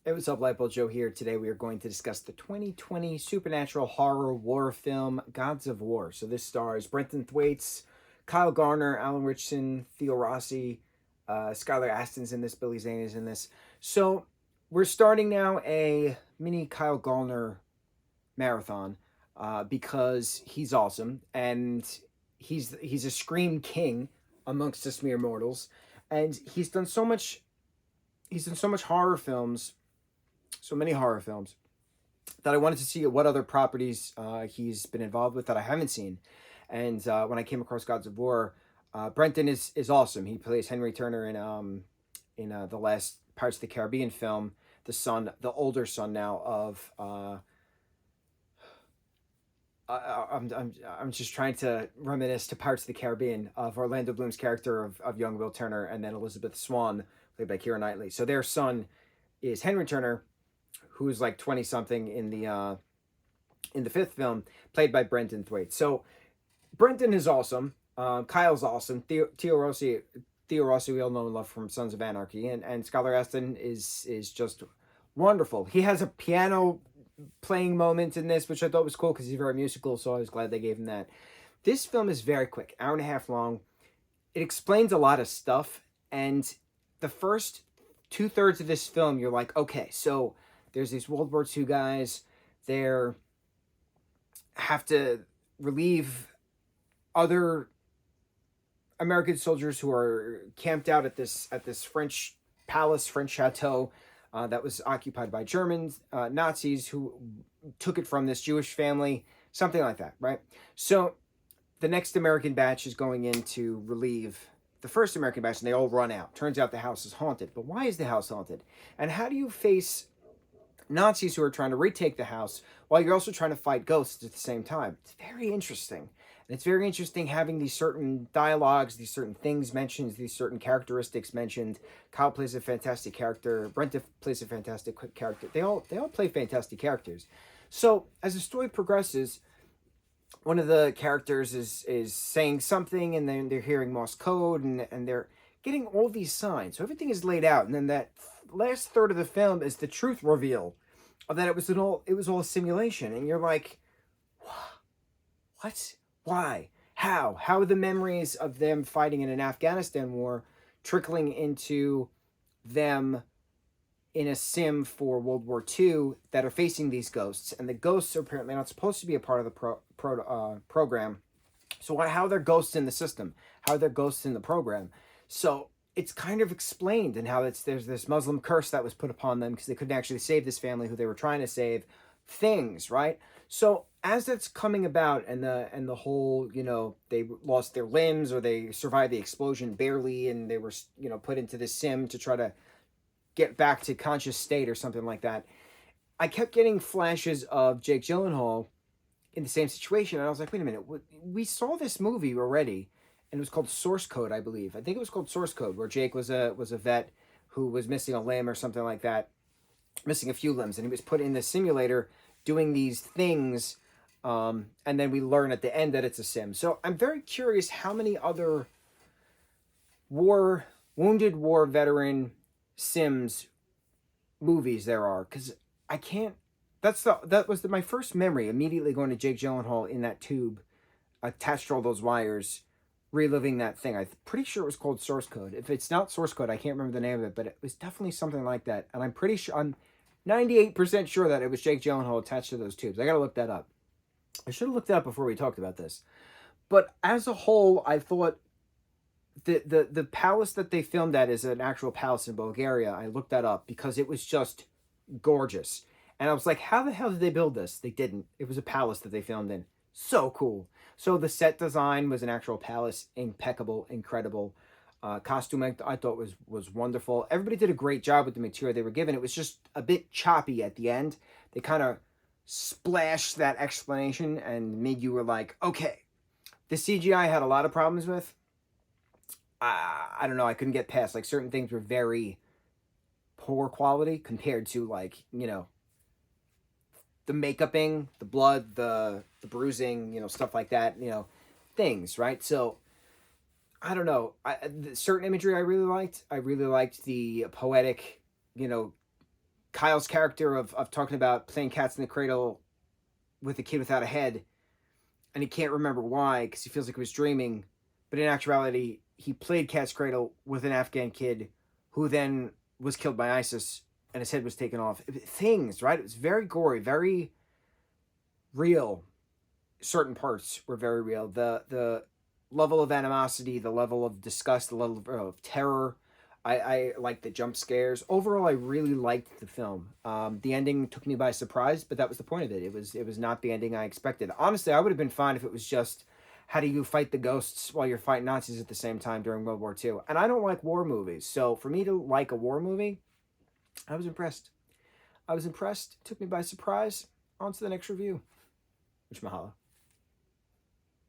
Hey, what's up, lightboltjoe here. Today we are going to discuss the 2020 supernatural horror war film, Gods of War. So this stars Brenton Thwaites, Kyle Garner, Alan Richardson, Theo Rossi, Skylar Astin's in this, Billy Zane is in this. So we're starting now a mini Kyle Garner marathon because he's awesome and he's a scream king amongst us mere mortals, and he's done so much horror films, so many horror films, that I wanted to see what other properties he's been involved with that I haven't seen. And when I came across Gods of War, Brenton is awesome. He plays Henry Turner in the last Pirates of the Caribbean film, the older son now of. I'm just trying to reminisce to Pirates of the Caribbean of Orlando Bloom's character of young Will Turner, and then Elizabeth Swann, played by Keira Knightley. So their son is Henry Turner, who's like 20 something in the fifth film, played by Brenton Thwaites. So Brenton is awesome. Kyle's awesome. Theo Rossi, we all know and love from Sons of Anarchy, and Skylar Astin is just wonderful. He has a piano playing moment in this, which I thought was cool because he's very musical. So I was glad they gave him that. This film is very quick, hour and a half long. It explains a lot of stuff, and the first two-thirds of this film, you're like, okay, so there's these World War II guys. They're have to relieve other American soldiers who are camped out at this French palace, French chateau that was occupied by Germans, Nazis who took it from this Jewish family, something like that, right? So the next American batch is going in to relieve the first American batch, and they all run out. Turns out the house is haunted. But why is the house haunted? And how do you face Nazis who are trying to retake the house while you're also trying to fight ghosts at the same time? It's very interesting. And it's very interesting having these certain dialogues, these certain things mentioned, these certain characteristics mentioned. Kyle plays a fantastic character. Brent plays a fantastic character. They all play fantastic characters. So as the story progresses, one of the characters is saying something, and then they're hearing Morse code, and they're getting all these signs. So everything is laid out, and then that last third of the film is the truth reveal of that it was all a simulation, and you're like, what? Why? How are the memories of them fighting in an Afghanistan war trickling into them in a sim for World War II that are facing these ghosts? And the ghosts are apparently not supposed to be a part of the program. So how are there ghosts in the system? How are there ghosts in the program? So it's kind of explained, and how there's this Muslim curse that was put upon them because they couldn't actually save this family who they were trying to save. Things, right? So as that's coming about, and the whole, they lost their limbs or they survived the explosion barely, and they were put into this sim to try to get back to conscious state or something like that. I kept getting flashes of Jake Gyllenhaal in the same situation, and I was like, wait a minute, we saw this movie already, and it was called Source Code, I believe. I think it was called Source Code, where Jake was a vet who was missing a limb or something like that, missing a few limbs, and he was put in the simulator doing these things, and then we learn at the end that it's a sim. So I'm very curious how many other wounded war veteran Sims movies there are, because I can't. My first memory, immediately going to Jake Gyllenhaal in that tube, attached to all those wires, reliving that thing. I'm pretty sure it was called Source Code. If it's not Source Code, I can't remember the name of it, but it was definitely something like that. And I'm 98% sure that it was Jake Gyllenhaal attached to those tubes. I gotta look that up. I should have looked that up before we talked about this. But as a whole, I thought the palace that they filmed at is an actual palace in Bulgaria. I looked that up because it was just gorgeous. And I was like, how the hell did they build this? They didn't. It was a palace that they filmed in. So cool. So the set design was an actual palace. Impeccable, incredible. Costume I thought was wonderful. Everybody did a great job with the material they were given. It was just a bit choppy at the end. They kind of splashed that explanation and made you were like, okay. The CGI had a lot of problems with. I don't know. I couldn't get past, like, certain things were very poor quality compared to, like, the makeuping, the blood, the bruising, stuff like that, things, right? So I don't know. Certain imagery I really liked. I really liked the poetic, Kyle's character of talking about playing cats in the cradle with a kid without a head, and he can't remember why because he feels like he was dreaming, but in actuality, he played cat's cradle with an Afghan kid who then was killed by ISIS and his head was taken off. Things, right? It was very gory, very real. Certain parts were very real. The level of animosity, the level of disgust, the level of terror. I liked the jump scares. Overall, I really liked the film. The ending took me by surprise, but that was the point of it. It was not the ending I expected. Honestly, I would have been fine if it was just how do you fight the ghosts while you're fighting Nazis at the same time during World War II. And I don't like war movies, so for me to like a war movie, I was impressed. I was impressed. It took me by surprise. On to the next review. Which mahalo.